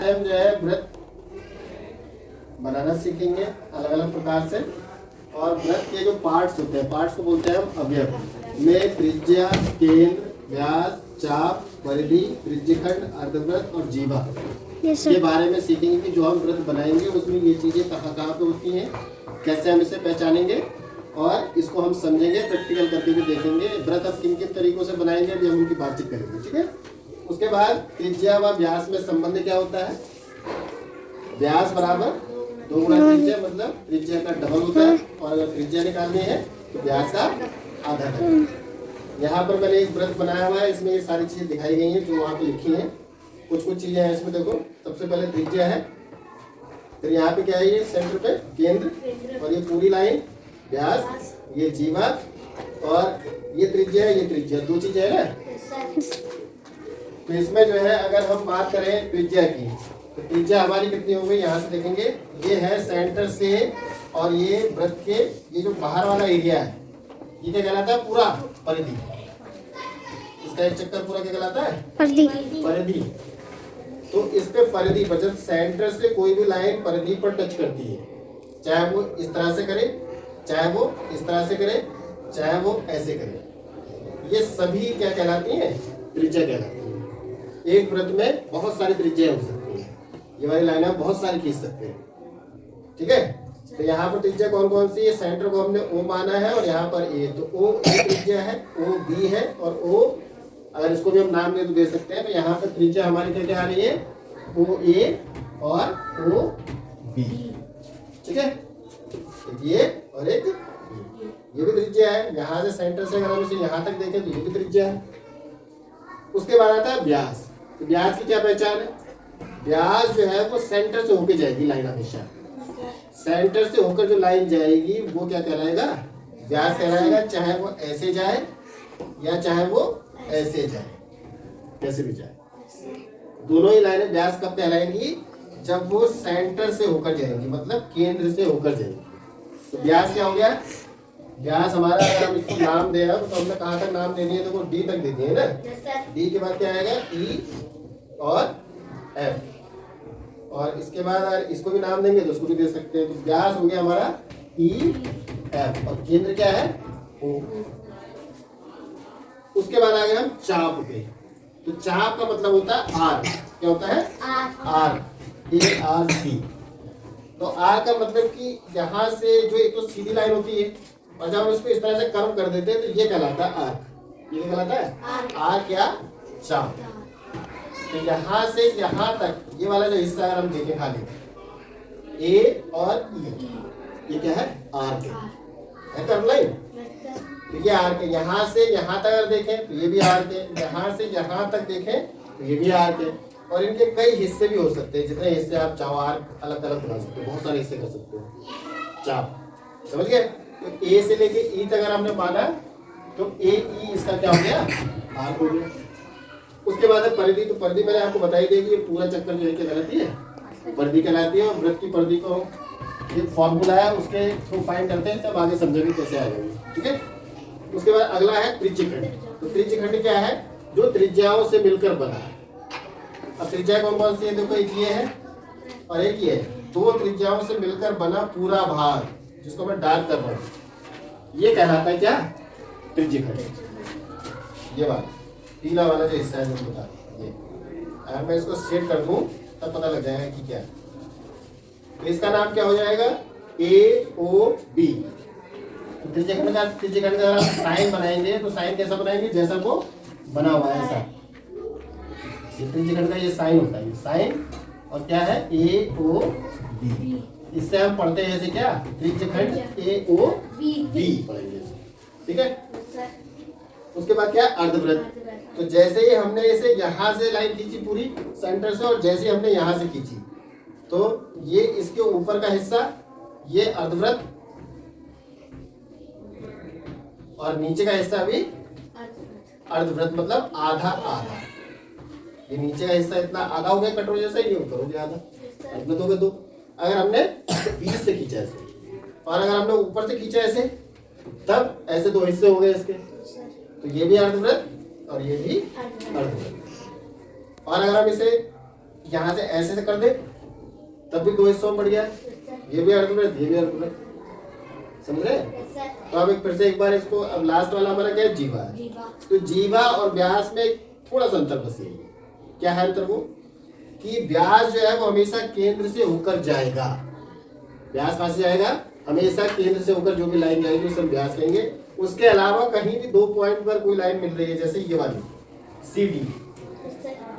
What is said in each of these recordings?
हम जो है व्रत बनाना सीखेंगे अलग अलग प्रकार से। और व्रत के जो पार्ट्स होते हैं, पार्ट्स को बोलते हैं हम अवयव। में त्रिज्या, केंद्र, व्यास, चाप, परिधि, त्रिज्यखंड, अर्धव्रत और जीवा के बारे में सीखेंगे कि जो हम व्रत बनाएंगे उसमें ये चीजें कहाँ कहाँ पे होती हैं, कैसे हम इसे पहचानेंगे और इसको हम समझेंगे, प्रैक्टिकल करके भी देखेंगे। व्रत अब किन किन तरीकों से बनाएंगे अभी हम उनकी बातचीत करेंगे, ठीक है। उसके बाद त्रिज्या व व्यास में संबंध क्या होता है। व्यास बराबर 2 गुना त्रिज्या, मतलब त्रिज्या का डबल होता है। और अगर त्रिज्या निकालनी है तो व्यास का आधा है। यहाँ पर मैंने एक व्रत बनाया हुआ है, इसमें ये सारी चीजें दिखाई गई हैं जो वहाँ पे लिखी हैं। कुछ कुछ चीजें हैं इसमें, देखो। सबसे पहले त्रिज्या है, फिर यहाँ पे क्या है, ये सेंटर पे केंद्र, और ये पूरी लाइन व्यास, ये जीवा, और ये त्रिज्या है, ये त्रिज्या। 2 चीजें है ना। तो इसमें जो है अगर हम बात करें त्रिज्या की, तो त्रिज्या हमारी कितनी हो गई, यहाँ से देखेंगे। ये है सेंटर से, और ये व्रत के ये जो बाहर वाला एरिया है ये क्या कहलाता है, पूरा परिधि। इसका एक चक्कर पूरा क्या कहलाता है, परिधि। तो इस पे परिधि पर जब सेंटर से कोई भी लाइन परिधि पर टच करती है, चाहे वो इस तरह से करे, चाहे वो इस तरह से करे, चाहे वो ऐसे करे, ये सभी क्या कहलाती हैं, त्रिज्या कहलाती है। एक व्रत में बहुत सारी त्रिज्याएं हो सकती हैं। ये वाली लाइन आप बहुत सारी खींच सकते हैं, ठीक है। तो यहाँ पर त्रिज्या कौन कौन सी है, सेंटर को हमने O माना है, और यहाँ पर A, तो O A त्रिज्या है, O B है, और O अगर इसको भी हम नाम दे तो दे सकते हैं। तो यहाँ पर त्रिज्या हमारी क्या क्या आ रही है, O A और O B, ठीक है। एक ये और एक ये भी त्रिज्या है। यहाँ से सेंटर से अगर हम इसे यहाँ तक देखें तो ये भी त्रिज्या है। उसके बाद आता है व्यास। तो व्यास की क्या पहचान है, व्यास जो है वो सेंटर से होकर जाएगी लाइन, हमेशा सेंटर से होकर जो लाइन जाएगी वो क्या कहलाएगा, व्यास कहलाएगा। चाहे वो ऐसे जाए या चाहे वो ऐसे जाए, कैसे भी जाए, दोनों ही लाइनें व्यास कब कहलाएंगी, जब वो सेंटर से होकर जाएंगी, मतलब केंद्र से होकर जाएंगी। तो व्यास क्या हो गया, व्यास हमारा, अगर हम इसको नाम दे तो हमने कहाँ तक नाम दे दिए, देखो डी तक दे दिए ना। डी के बाद क्या आएगा, ई और एफ, और इसके बाद अगर इसको भी नाम देंगे तो उसको भी दे सकते हैं। तो व्यास हो गया हमारा ई एफ, और केंद्र क्या है, ओ। उसके बाद आ गए हम चाप पे। तो चाप का मतलब होता है आर। क्या होता है, आर, ए आर सी। तो आर का मतलब कि यहाँ से जो एक तो सीधी लाइन होती है, और जब हम इसको इस तरह से कर्व कर देते हैं तो ये कहलाता है आर। ये कहलाता है आर, क्या, चाप। तो यहाँ से यहाँ तक ये वाला जो हिस्सा अगर हम देखें खाली ए और ई, ये क्या है, आर के, कर्व लाइन। तो ये आर के, यहाँ से यहाँ तक अगर देखें तो ये भी आर के, यहाँ से यहाँ तक देखें तो ये भी आर के। और इनके कई हिस्से भी हो सकते हैं, जितने हिस्से आप चाहो आर अलग अलग बना सकते हो, बहुत सारे हिस्से कर सकते हो चाप, समझ गए। तो ए से लेके ई तक अगर हमने माना तो ए ई इसका क्या हो गया, आर हो गया। उसके बाद है परिधि। तो परिधि मैंने आपको बताई दी कि ये पूरा चक्कर जो है क्या कहलाती है, परिधि कहलाती है। और व्रत की परिधि को एक फॉर्मूला है, उसके थ्रू फाइंड करते हैं, सब आगे समझेंगे कैसे आएगा, ठीक है। उसके बाद अगला है त्रिज्यखंड। तो त्रिज्यखंड क्या है, जो त्रिज्याओं से मिलकर बना है। अब त्रिज्या कौन कौन सी है, देखो एक ये है और एक ये है। 2 त्रिज्याओं से मिलकर बना पूरा भाग, जिसको मैं डार्क कर रहा हूँ, ये कहलाता है क्या, त्रिज्यखंड। ये बात पीला वाला जो हिस्सा है जो बता, ये अगर मैं इसको सेट कर दूं तब पता लग जाएगा कि क्या है। तो इसका नाम क्या हो जाएगा, ए ओ बी। त्रिज्यखंड का साइन बनाएंगे तो साइन कैसा बनाएंगे, जैसा वो बना हुआ है ऐसा। ये त्रिज्यखंड का ये साइन होता है, ये साइन, और क्या है, ए ओ बी। इससे हम पढ़ते हैं ऐसे क्या, त्रिज्यखंड ए ओ बी पढ़ेंगे, ठीक है। उसके बाद क्या, अर्धव्रत। तो जैसे ही हमने इसे यहाँ से लाइन खींची पूरी सेंटर से, और जैसे ही हमने यहाँ से खींची तो ये इसके ऊपर का हिस्सा ये अर्धव्रत, और नीचे का हिस्सा भी अर्धव्रत, मतलब आधा आधा। ये नीचे का हिस्सा इतना आधा हो गया कटोरे जैसा, ये ऊपर हो गया आधा, अर्धव्रत हो गया 2। अगर हमने बीच से खींचा ऐसे, और अगर हमने ऊपर से खींचा ऐसे, तब ऐसे 2 हिस्से हो गए इसके। तो ये भी अर्धव्रत और ये भी अर्धव्रत। और अगर हम इसे यहाँ से ऐसे से कर दे तब भी 2 हिस्सों में बढ़ गया, ये भी अर्धवृत्त ये भी अर्धवृत्त, समझ रहे? तो अब फिर से एक बार इसको, अब लास्ट वाला हमारा क्या है, जीवा है। तो जीवा और व्यास में थोड़ा सा अंतर बस यही है। क्या है अंतर? वो कि व्यास जो है वो हमेशा केंद्र से होकर जाएगा। व्यास कहाँ से जाएगा? हमेशा केंद्र से होकर जो भी लाइन जाएगी उसे हम व्यास कहेंगे। उसके अलावा कहीं भी 2 पॉइंट पर कोई लाइन मिल रही है, जैसे ये वाली CD,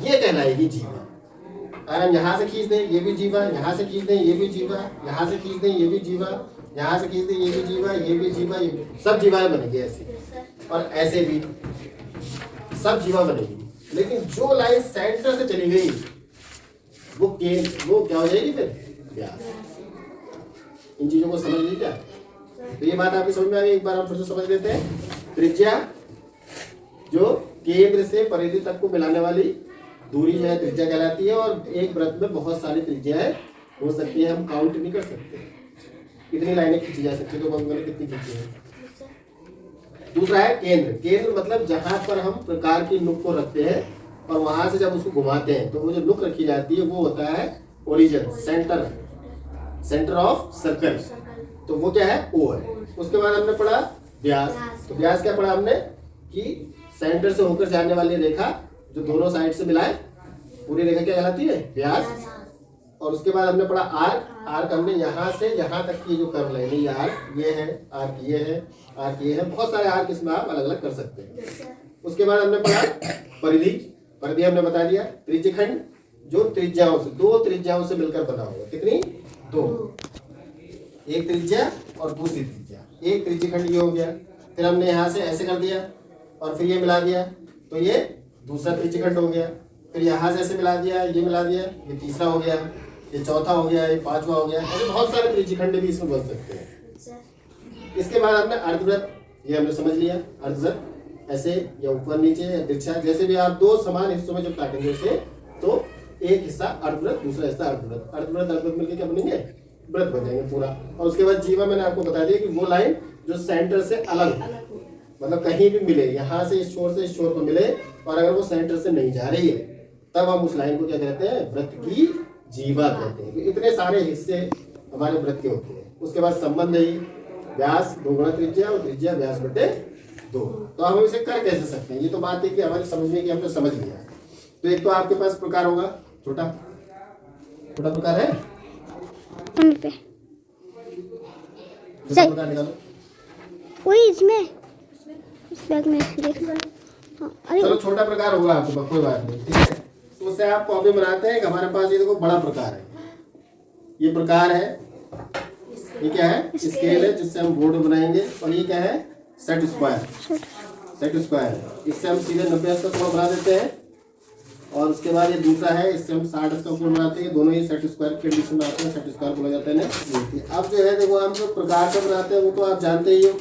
ये कहलाएगी जीवा। अगर हम यहाँ से खींच दें ये भी जीवा, यहाँ से खींच दें ये भी जीवा, यहाँ से खींच दें ये भी जीवा, यहाँ से खींच दें ये भी जीवा, ये भी जीवा, ये भी, सब जीवाएं बनेगी ऐसे, और ऐसे भी सब जीवा बनेगी। लेकिन जो लाइन सेंटर से चली गई वो क्या हो जाएगी फिर? व्यास। इन चीजों को समझ लीजिए क्या? तो ये बात आपकी समझ में आ गई? एक बार हम फिर से समझ लेते हैं। त्रिज्या जो केंद्र से परिधि तक को मिलाने वाली दूरी जो है त्रिज्या कहलाती है, और एक वृत्त में बहुत सारी त्रिज्याएं हो सकती है, हम काउंट नहीं कर सकते कितनी लाइनें खींची जा सकती है, तो मैंने कितनी खींची है। दूसरा है केंद्र। केंद्र मतलब जहां पर हम प्रकार की नुक को रखते हैं और वहां से जब उसको घुमाते हैं तो वो जो नुक रखी जाती है वो होता है ओरिजिन, सेंटर ऑफ सर्कल। तो वो क्या है? O है। उसके बाद हमने पढ़ा व्यास। तो व्यास क्या पढ़ा हमने कि सेंटर से होकर जाने वाली रेखा जो दोनों साइड से मिलाए पूरी रेखा क्या कहलाती है? व्यास। और उसके बाद हमने पढ़ा आर्क। आर्क हमने यहाँ से यहाँ तक की जो कर्व लाइन है, ये आर्क ये है, आर्क ये है, आर्क ये है, बहुत सारे आर्क इसमें आप अलग अलग कर सकते हैं। उसके बाद हमने पढ़ा परिधि। परिधि हमने बता दिया त्रिज्यखंड जो त्रिज्याओं से, 2 त्रिज्याओं से मिलकर बना होगा। कितनी? 2, एक त्रिज्या और दूसरी त्रिज्या, एक त्रिज्यखंड ये हो गया। फिर हमने यहाँ से ऐसे कर दिया और फिर ये मिला दिया तो ये दूसरा त्रिज्यखंड हो गया। फिर यहाँ से ऐसे मिला दिया, ये मिला दिया, ये तीसरा हो गया, ये चौथा हो गया, ये 5वां हो गया। ऐसे बहुत सारे त्रिज्यखंड भी इसमें बन सकते हैं। इसके बाद हमने अर्धवृत्त, ये हमने समझ लिया। अर्धवृत्त ऐसे या ऊपर नीचे या तिरछा, जैसे भी आप 2 समान हिस्सों में जब काटेंगे उसे तो एक हिस्सा अर्धवृत्त, दूसरा हिस्सा अर्धवृत्त। अर्धवृत्त मिलकर क्या बनेंगे? वृत्त बन जाएंगे पूरा। और उसके बाद जीवा मैंने आपको बता दिया कि वो लाइन जो सेंटर से अलग मतलब कहीं भी मिले, यहाँ से इस छोर से इस छोर पर मिले, और अगर वो सेंटर से नहीं जा रही है तब हम उस लाइन को क्या कहते हैं? वृत्त की जीवा कहते हैं। तो इतने सारे हिस्से हमारे वृत्त के होते हैं। उसके बाद संबंध है व्यास 2 गुणा त्रिज्या और त्रिज्या व्यास बटे 2। तो हम इसे कर कैसे सकते हैं? ये तो बात है कि हमारी समझने की हमने समझ लिया। तो एक तो आपके पास प्रकार होगा छोटा प्रकार है, छोटा प्रकार निकालो वही इसमें इस बैग में देख। हाँ, अरे चलो छोटा प्रकार होगा आपके पास, कोई बात नहीं, ठीक है। तो उससे आप कॉपी बनाते हैं कि हमारे पास ये देखो बड़ा प्रकार है, ये प्रकार है, ये क्या है? स्केल है जिससे हम बोर्ड बनाएंगे। और ये क्या है? Set square. सेट स्क्वायर इससे हम सीधे 90 का कोण बना देते हैं। और उसके बाद ये दूसरा है, इससे हम 60 का कोण बनाते हैं। दोनों ही सेट स्क्वायर के कंडीशन में आते हैं, सेट स्क्वायर बोला जाता है ना। अब जो है देखो हम जो प्रकार से बनाते हैं वो तो आप जानते ही हो।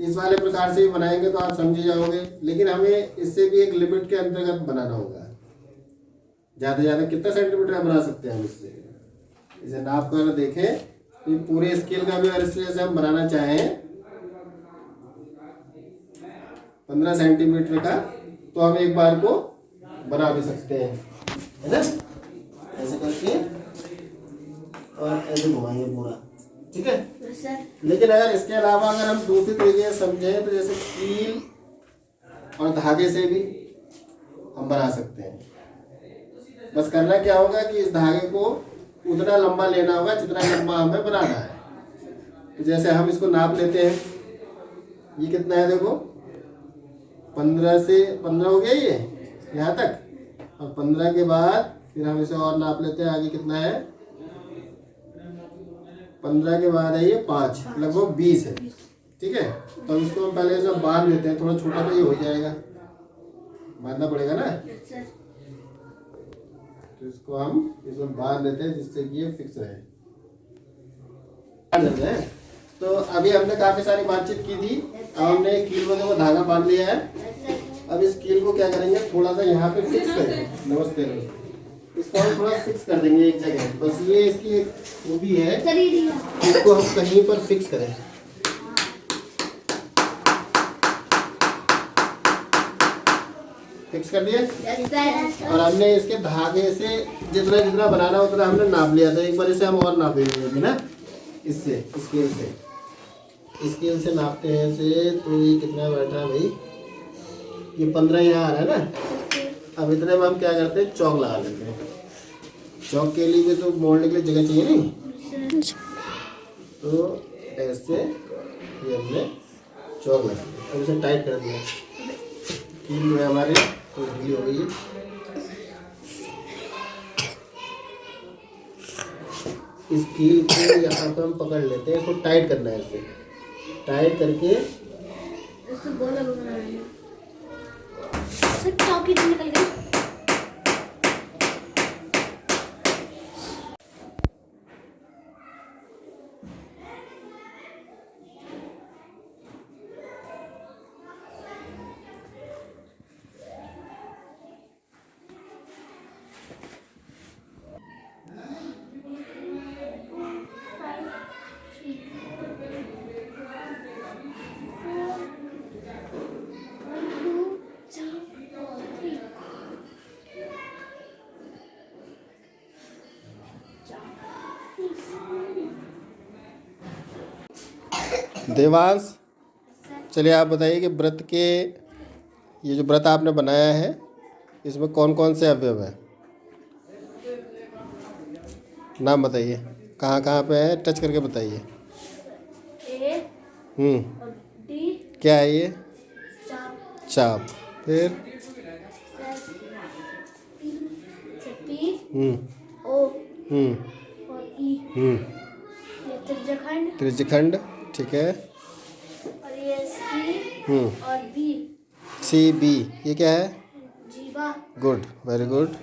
इस वाले प्रकार से भी बनाएंगे तो आप समझ जाओगे, लेकिन हमें इससे भी एक लिमिट के अंतर्गत बनाना होगा। ज़्यादा से ज़्यादा कितना सेंटीमीटर बना सकते हैं हम इससे? इसे नाप कर देखें तो पूरे स्केल का भी अगर इससे हम बनाना चाहें 15 सेंटीमीटर का, तो हम एक बार को बना भी सकते हैं, है ना? ऐसे करके और ऐसे घुमाएंगे पूरा, ठीक है। लेकिन अगर इसके अलावा अगर हम दूसरी तरीके से समझें तो जैसे कील और धागे से भी हम बना सकते हैं। बस करना क्या होगा कि इस धागे को उतना लंबा लेना होगा जितना लंबा हमें बनाना है। तो जैसे हम इसको नाप लेते हैं, ये कितना है देखो, 15 से 15 हो गया ये यहाँ तक, और 15 के बाद फिर हम इसे और नाप लेते हैं, आगे कितना है? 15 के बाद है ये 5, लगभग 20 है, ठीक है। तो इसको हम पहले से बांध लेते हैं, थोड़ा छोटा तो ये हो जाएगा, बांधना पड़ेगा ना। तो इसको हम इसमें बांध लेते हैं जिससे कि ये फिक्स रहे। तो अभी हमने काफी सारी बातचीत की थी। अब हमने कील में वो धागा बांध लिया है। अब इस कील को क्या करेंगे, थोड़ा सा यहाँ पे फिक्स करेंगे। नमस्ते नमस्ते। इसको हम थोड़ा फिक्स कर देंगे एक जगह, बस ये इसकी एक खूबी है, इसको हम कहीं पर फिक्स करें। फिक्स कर दिए। Yes sir. और हमने इसके धागे से जितना जितना बनाना उतना हमने नाप लिया था। एक बार इसे हम और नापेंगे अभी ना, इससे स्केल से नापते हैं इसे। तो ये कितना बैठा है भाई, ये 15 यहाँ आ रहा है ना। अब इतने में हम क्या करते हैं, चौक लगा लेते हैं। चौक के लिए भी तो मोड़ने के लिए जगह चाहिए नहीं, तो ऐसे ये हमने चौक लगा दिया। अब इसे टाइट कर दिया। कील जो है हमारी तो ढीली हो गई है। इस कील को यहाँ पे हम पकड़ लेते हैं, इसको टाइट करना है। इसे टाइट करके इसको गोला बनाना है। सर चौकी से निकल गई। देवांश, चलिए आप बताइए कि व्रत के, ये जो व्रत आपने बनाया है इसमें कौन कौन से अवयव है, नाम बताइए। कहाँ कहाँ पे है, टच करके बताइए। ए और डी, क्या है ये, चाप, चाप। फिर पी, हम्म ओ हम्म और ई। हम्म ये त्रिज्यखंड। त्रिज्यखंड, ठीक है। और ये सी और बी, सी बी, ये क्या है, जीवा। Good, very good.